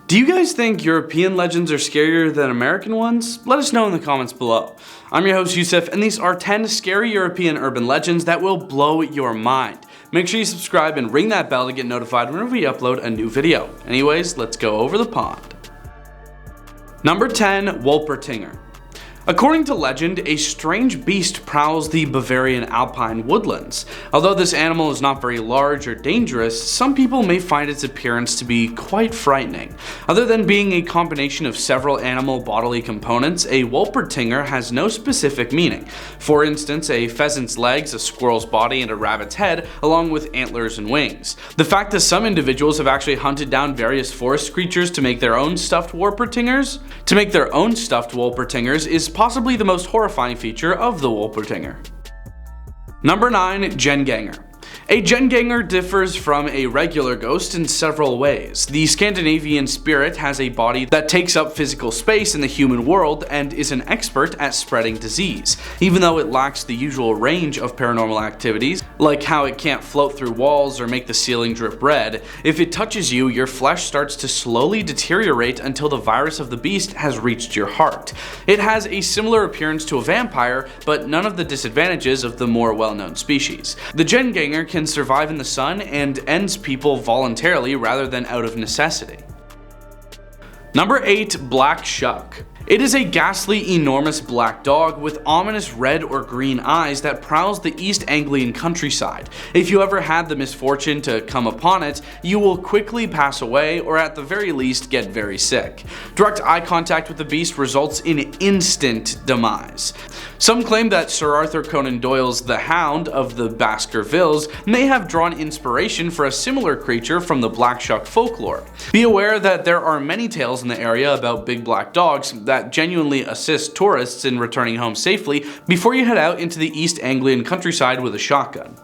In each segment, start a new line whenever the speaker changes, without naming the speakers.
Do you guys think European legends are scarier than American ones? Let us know in the comments below. I'm your host Youssef, and these are 10 scary European urban legends that will blow your mind. Make sure you subscribe and ring that bell to get notified whenever we upload a new video. Anyways, let's go over the pond. Number 10. Wolpertinger. According to legend, a strange beast prowls the Bavarian alpine woodlands. Although this animal is not very large or dangerous, some people may find its appearance to be quite frightening. Other than being a combination of several animal bodily components, a Wolpertinger has no specific meaning. For instance, a pheasant's legs, a squirrel's body, and a rabbit's head, along with antlers and wings. The fact that some individuals have actually hunted down various forest creatures to make their own stuffed Wolpertingers is possibly the most horrifying feature of the Wolpertinger. Number 9. Gjenganger. A Gjenganger differs from a regular ghost in several ways. The Scandinavian spirit has a body that takes up physical space in the human world and is an expert at spreading disease. Even though it lacks the usual range of paranormal activities, like how it can't float through walls or make the ceiling drip red, if it touches you, your flesh starts to slowly deteriorate until the virus of the beast has reached your heart. It has a similar appearance to a vampire, but none of the disadvantages of the more well-known species. The Gjenganger can survive in the sun and ends people voluntarily rather than out of necessity. Number 8. Black Shuck. It is a ghastly, enormous black dog with ominous red or green eyes that prowls the East Anglian countryside. If you ever had the misfortune to come upon it, you will quickly pass away or at the very least get very sick. Direct eye contact with the beast results in instant demise. Some claim that Sir Arthur Conan Doyle's The Hound of the Baskervilles may have drawn inspiration for a similar creature from the Black Shuck folklore. Be aware that there are many tales in the area about big black dogs that genuinely assist tourists in returning home safely before you head out into the East Anglian countryside with a shotgun.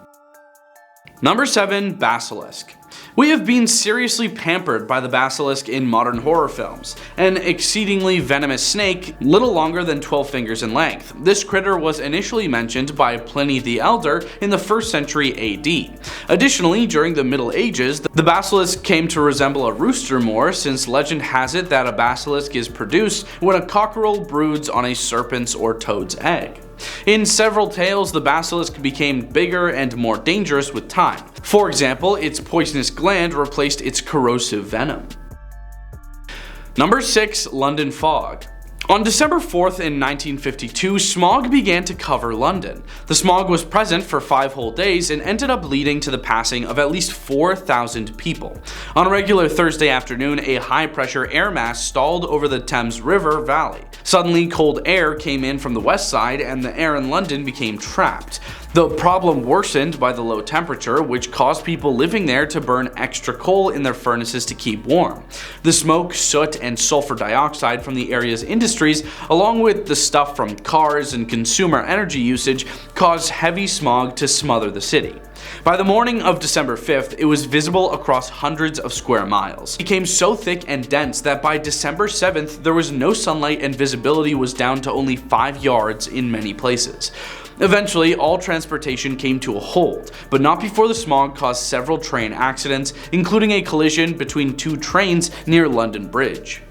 Number 7. Basilisk. We have been seriously pampered by the basilisk in modern horror films, an exceedingly venomous snake little longer than 12 fingers in length. This critter was initially mentioned by Pliny the Elder in the 1st century AD. Additionally, during the Middle Ages, the basilisk came to resemble a rooster more, since legend has it that a basilisk is produced when a cockerel broods on a serpent's or toad's egg. In several tales, the basilisk became bigger and more dangerous with time. For example, its poisonous gland replaced its corrosive venom. Number 6. London Fog. On December 4th in 1952, smog began to cover London. The smog was present for 5 whole days and ended up leading to the passing of at least 4,000 people. On a regular Thursday afternoon, a high-pressure air mass stalled over the Thames River Valley. Suddenly, cold air came in from the west side and the air in London became trapped. The problem worsened by the low temperature, which caused people living there to burn extra coal in their furnaces to keep warm. The smoke, soot, and sulfur dioxide from the area's industries, along with the stuff from cars and consumer energy usage, caused heavy smog to smother the city. By the morning of December 5th, it was visible across hundreds of square miles. It became so thick and dense that by December 7th, there was no sunlight and visibility was down to only 5 yards in many places. Eventually, all transportation came to a halt, but not before the smog caused several train accidents, including a collision between 2 trains near London Bridge.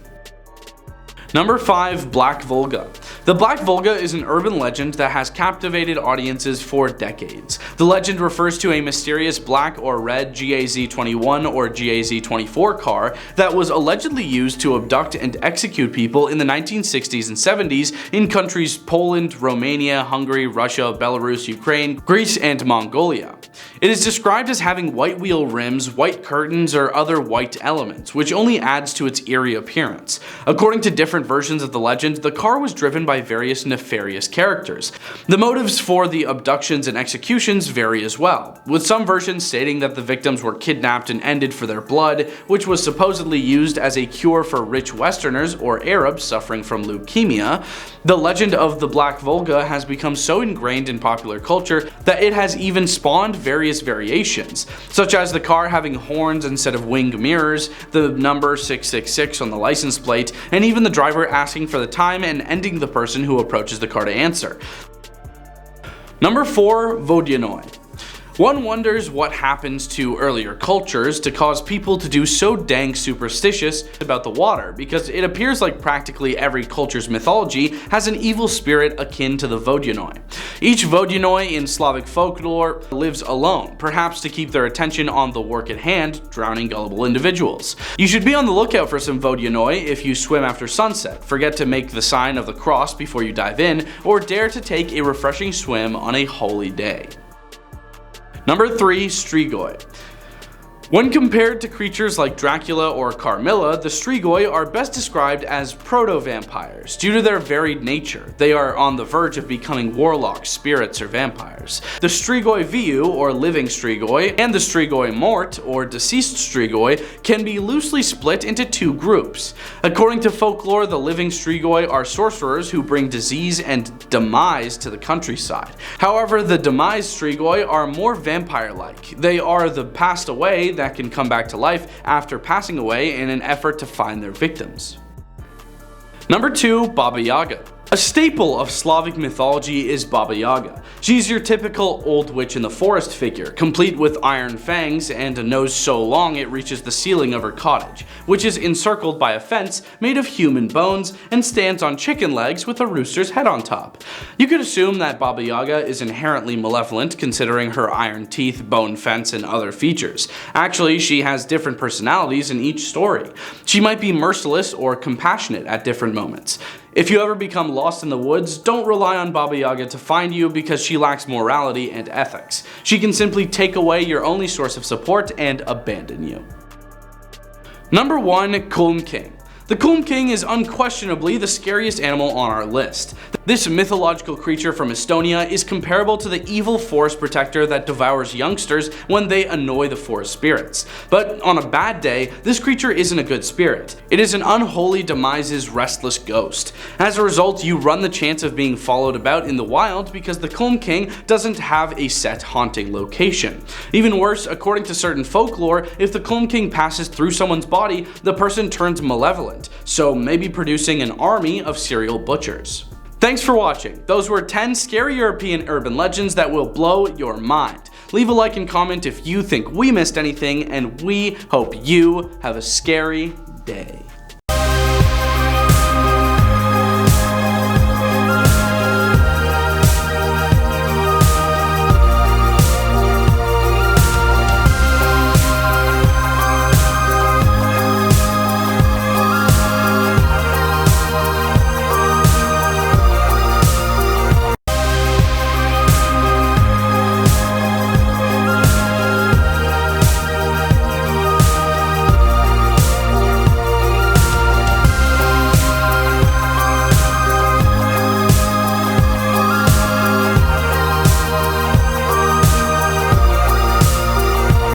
Number 5. Black Volga. The Black Volga is an urban legend that has captivated audiences for decades. The legend refers to a mysterious black or red GAZ-21 or GAZ-24 car that was allegedly used to abduct and execute people in the 1960s and 70s in countries Poland, Romania, Hungary, Russia, Belarus, Ukraine, Greece, and Mongolia. It is described as having white wheel rims, white curtains, or other white elements, which only adds to its eerie appearance. According to different versions of the legend, the car was driven by various nefarious characters. The motives for the abductions and executions vary as well, with some versions stating that the victims were kidnapped and ended for their blood, which was supposedly used as a cure for rich Westerners or Arabs suffering from leukemia. The legend of the Black Volga has become so ingrained in popular culture that it has even spawned various variations, such as the car having horns instead of wing mirrors, the number 666 on the license plate, and even the driver asking for the time and ending the person who approaches the car to answer. Number 4. Vodyanoy. One wonders what happens to earlier cultures to cause people to do so dang superstitious about the water, because it appears like practically every culture's mythology has an evil spirit akin to the Vodyanoy. Each Vodyanoy in Slavic folklore lives alone, perhaps to keep their attention on the work at hand, drowning gullible individuals. You should be on the lookout for some Vodyanoy if you swim after sunset, forget to make the sign of the cross before you dive in, or dare to take a refreshing swim on a holy day. Number 3. Strigoi. When compared to creatures like Dracula or Carmilla, the Strigoi are best described as proto-vampires. Due to their varied nature, they are on the verge of becoming warlocks, spirits, or vampires. The Strigoi Viu, or living Strigoi, and the Strigoi Mort, or deceased Strigoi, can be loosely split into two groups. According to folklore, the living Strigoi are sorcerers who bring disease and demise to the countryside. However, the demise Strigoi are more vampire-like. They are the passed away that can come back to life after passing away in an effort to find their victims. Number 2. Baba Yaga. A staple of Slavic mythology is Baba Yaga. She's your typical old witch in the forest figure, complete with iron fangs and a nose so long it reaches the ceiling of her cottage, which is encircled by a fence made of human bones and stands on chicken legs with a rooster's head on top. You could assume that Baba Yaga is inherently malevolent considering her iron teeth, bone fence, and other features. Actually, she has different personalities in each story. She might be merciless or compassionate at different moments. If you ever become lost in the woods, don't rely on Baba Yaga to find you because she lacks morality and ethics. She can simply take away your only source of support and abandon you. Number 1. Külmking. The Külmking is unquestionably the scariest animal on our list. This mythological creature from Estonia is comparable to the evil forest protector that devours youngsters when they annoy the forest spirits. But on a bad day, this creature isn't a good spirit. It is an unholy demise's restless ghost. As a result, you run the chance of being followed about in the wild because the Külmking doesn't have a set haunting location. Even worse, according to certain folklore, if the Külmking passes through someone's body, the person turns malevolent, so maybe producing an army of serial butchers. Thanks for watching. Those were 10 scary European urban legends that will blow your mind. Leave a like and comment if you think we missed anything, and we hope you have a scary day.